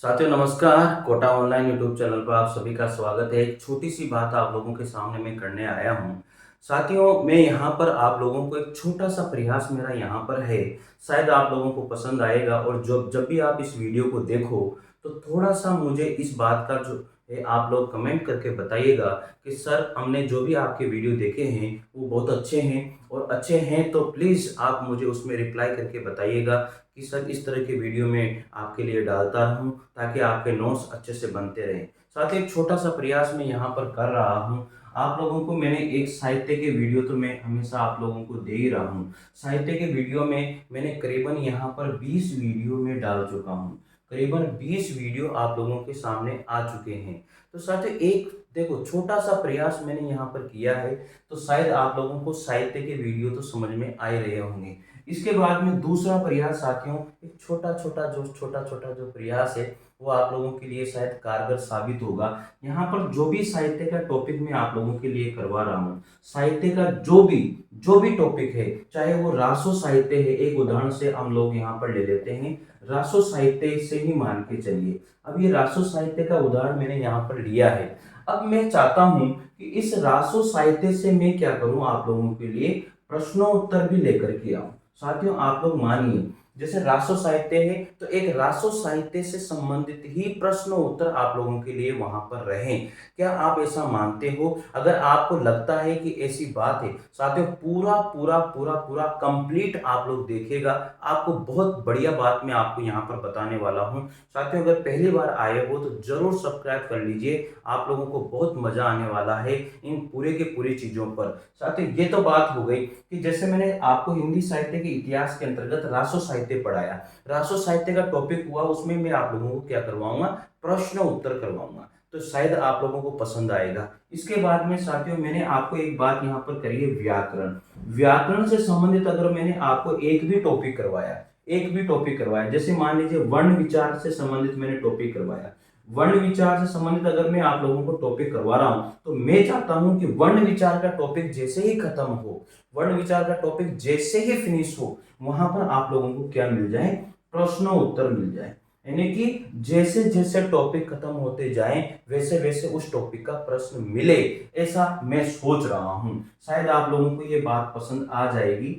साथियों नमस्कार। Kota online YouTube channel पर आप सभी का स्वागत है। एक छोटी सी बात आप लोगों के सामने मैं करने आया हूँ। साथियों मैं यहाँ पर आप लोगों को एक छोटा सा प्रयास मेरा यहाँ पर है, शायद आप लोगों को पसंद आएगा। और जब जब भी आप इस वीडियो को देखो तो थोड़ा सा मुझे इस बात का जो है आप लोग कमेंट करके बताइएगा कि सर हमने जो भी आपके वीडियो देखे हैं वो बहुत अच्छे हैं, और अच्छे हैं तो प्लीज़ आप मुझे उसमें रिप्लाई करके बताइएगा कि सर इस तरह के वीडियो में आपके लिए डालता रहूं ताकि आपके नोट्स अच्छे से बनते रहें। साथ ही एक छोटा सा प्रयास मैं यहाँ पर कर रहा हूँ। आप लोगों को मैंने एक साहित्य के वीडियो तो मैं हमेशा आप लोगों को दे ही रहा हूँ। साहित्य के वीडियो में मैंने करीबन यहाँ पर 20 वीडियो में डाल चुका हूँ। करीबन 20 वीडियो आप लोगों के सामने आ चुके हैं। तो साथियों एक देखो छोटा सा प्रयास मैंने यहाँ पर किया है, तो शायद आप लोगों को साहित्य के वीडियो तो समझ में आ ही रहे होंगे। इसके बाद में दूसरा प्रयास साथियों, एक छोटा छोटा जो प्रयास है वो आप लोगों के लिए शायद कारगर साबित होगा। यहाँ पर जो भी साहित्य का टॉपिक मैं आप लोगों के लिए करवा रहा हूँ, साहित्य का जो भी टॉपिक है, चाहे वो रासो साहित्य है, एक उदाहरण से हम लोग यहाँ पर ले लेते हैं, रासो साहित्य से ही मान के चलिए। अब ये रासो साहित्य का उदाहरण मैंने यहाँ पर लिया है। अब मैं चाहता हूँ कि इस रासो साहित्य से मैं क्या करूँ, आप लोगों के लिए प्रश्नोत्तर भी लेकर के आऊं। साथियों आप लोग मानिए, जैसे रासो साहित्य है तो एक रासो साहित्य से संबंधित ही प्रश्न उत्तर आप लोगों के लिए वहां पर रहे। क्या आप ऐसा मानते हो? अगर आपको लगता है कि ऐसी बात है, साथियों पूरा पूरा पूरा पूरा कंप्लीट आप लोग देखिएगा। आपको बहुत बढ़िया बात मैं आपको यहाँ पर बताने वाला हूँ। साथियों अगर पहली बार आए हो तो जरूर सब्सक्राइब कर लीजिए। आप लोगों को बहुत मजा आने वाला है इन पूरे के पूरी चीजों पर। साथियों ये तो बात हो गई कि जैसे मैंने आपको हिंदी साहित्य के इतिहास के अंतर्गत रासो साहित्य पढ़ाया। रासो साहित्य का टॉपिक हुआ, उसमें मैं आप लोगों को क्या करवाऊंगा, प्रश्न उत्तर करवाऊंगा। तो शायद आप लोगों को पसंद आएगा। इसके बाद में साथियों मैंने आपको एक बात यहाँ पर करी है, व्याकरण। व्याकरण से संबंधित अगर मैंने आपको एक भी टॉपिक करवाया, जैसे मान लीजिए वर्ण विचार से संबंधित मैंने टॉपिक करवाया। वर्ण विचार से संबंधित अगर मैं आप लोगों को टॉपिक करवा रहा हूं तो मैं चाहता हूं कि वर्ण विचार का टॉपिक जैसे ही खत्म हो, वर्ण विचार का टॉपिक जैसे ही फिनिश हो, वहां पर आप लोगों को क्या मिल जाए, प्रश्न उत्तर मिल जाए। यानी कि जैसे जैसे टॉपिक खत्म होते जाएं वैसे वैसे उस टॉपिक का प्रश्न मिले, ऐसा मैं सोच रहा हूं। शायद आप लोगों को ये बात पसंद आ जाएगी।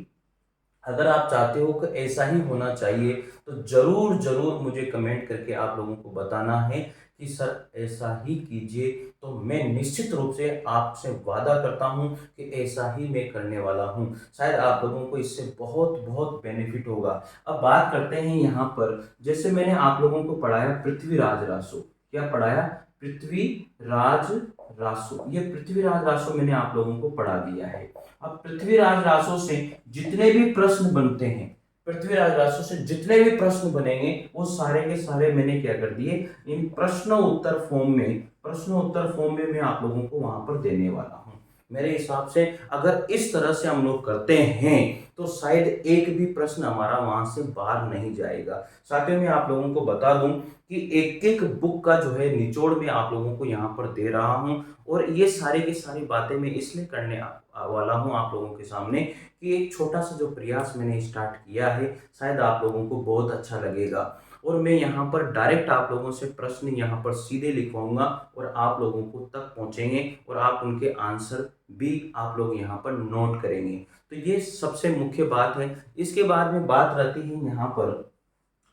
अगर आप चाहते हो कि ऐसा ही होना चाहिए तो जरूर जरूर मुझे कमेंट करके आप लोगों को बताना है कि सर ऐसा ही कीजिए। तो मैं निश्चित रूप से आपसे वादा करता हूं कि ऐसा ही मैं करने वाला हूं। शायद आप लोगों को इससे बहुत बहुत बेनिफिट होगा। अब बात करते हैं यहाँ पर, जैसे मैंने आप लोगों को पढ़ाया पृथ्वीराज रासो। क्या पढ़ाया? पृथ्वीराज रासो। ये पृथ्वीराज रासो मैंने आप लोगों को पढ़ा दिया है। अब पृथ्वीराज रासो से जितने भी प्रश्न बनते हैं, पृथ्वीराज रासो से जितने भी प्रश्न बनेंगे वो सारे के सारे मैंने क्या कर दिए, इन प्रश्न उत्तर फॉर्म में मैं आप लोगों को वहां पर देने वाला हूं। मेरे हिसाब से अगर इस तरह से हम लोग करते हैं तो शायद एक भी प्रश्न हमारा वहां से बाहर नहीं जाएगा। साथियों मैं आप लोगों को बता दूं कि एक एक बुक का जो है निचोड़ में आप लोगों को यहाँ पर दे रहा हूँ। और ये सारी की सारी बातें मैं इसलिए करने वाला हूँ आप लोगों के सामने कि एक छोटा सा जो प्रयास मैंने स्टार्ट किया है, शायद आप लोगों को बहुत अच्छा लगेगा। और मैं यहाँ पर डायरेक्ट आप लोगों से प्रश्न यहाँ पर सीधे लिखवाऊंगा और आप लोगों को तक पहुँचेंगे, और आप उनके आंसर भी आप लोग यहाँ पर नोट करेंगे। तो ये सबसे मुख्य बात है। इसके बाद में बात रहती है यहाँ पर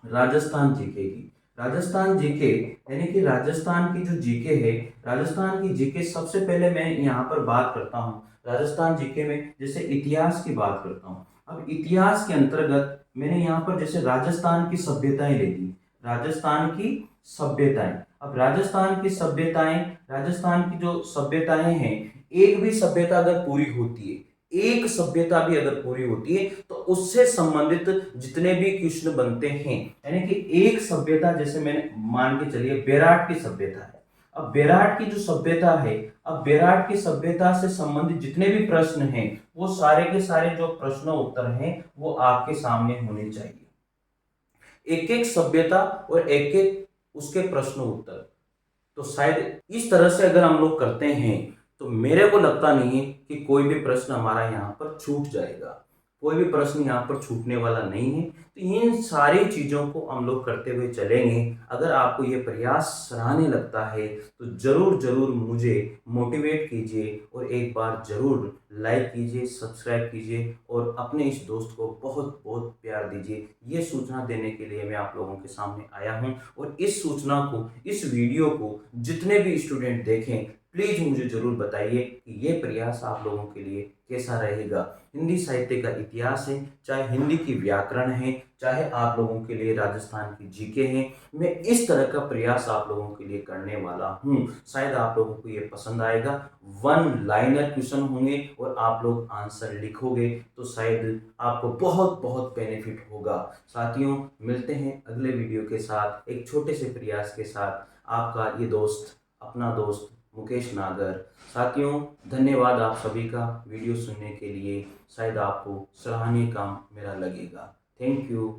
राजस्थान जीके की। राजस्थान जीके यानी कि राजस्थान की जो जीके है, राजस्थान की जीके सबसे पहले मैं यहाँ पर बात करता हूँ। राजस्थान जीके में जैसे इतिहास की बात करता हूँ। अब इतिहास के अंतर्गत मैंने यहाँ पर जैसे राजस्थान की सभ्यताएं ले ली। राजस्थान की सभ्यताएं, अब राजस्थान की सभ्यताएं, राजस्थान की जो सभ्यताएं हैं, एक भी सभ्यता अगर पूरी होती है, एक सभ्यता भी अगर पूरी होती है तो उससे संबंधित जितने भी क्वेश्चन बनते हैं, यानी कि एक सभ्यता जैसे मैंने मान के चलिए बेराट की सभ्यता है। अब बेराट की जो सभ्यता है, अब बेराट की सभ्यता से संबंधित जितने भी प्रश्न हैं वो सारे के सारे जो प्रश्न उत्तर हैं वो आपके सामने होने चाहिए। एक एक सभ्यता और एक एक उसके प्रश्न उत्तर। तो शायद इस तरह से अगर हम लोग करते हैं तो मेरे को लगता नहीं है कि कोई भी प्रश्न हमारा यहाँ पर छूट जाएगा। कोई भी प्रश्न यहाँ पर छूटने वाला नहीं है। तो इन सारी चीज़ों को हम लोग करते हुए चलेंगे। अगर आपको ये प्रयास सराहनीय लगता है तो ज़रूर ज़रूर मुझे मोटिवेट कीजिए और एक बार ज़रूर लाइक कीजिए, सब्सक्राइब कीजिए और अपने इस दोस्त को बहुत बहुत प्यार दीजिए। ये सूचना देने के लिए मैं आप लोगों के सामने आया हूँ और इस सूचना को, इस वीडियो को जितने भी स्टूडेंट देखें, प्लीज़ मुझे ज़रूर बताइए कि ये प्रयास आप लोगों के लिए कैसा रहेगा। हिंदी साहित्य का इतिहास है, चाहे हिंदी की व्याकरण है, चाहे आप लोगों के लिए राजस्थान की जीके हैं, मैं इस तरह का प्रयास आप लोगों के लिए करने वाला हूँ। शायद आप लोगों को ये पसंद आएगा। वन लाइनर क्वेश्चन होंगे और आप लोग आंसर लिखोगे तो शायद आपको बहुत बहुत बेनिफिट होगा। साथियों, मिलते हैं अगले वीडियो के साथ, एक छोटे से प्रयास के साथ। आपका ये दोस्त, अपना दोस्त मुकेश नागर। साथियों, धन्यवाद आप सभी का वीडियो सुनने के लिए। शायद आपको सराहनीय काम मेरा लगेगा। Thank you.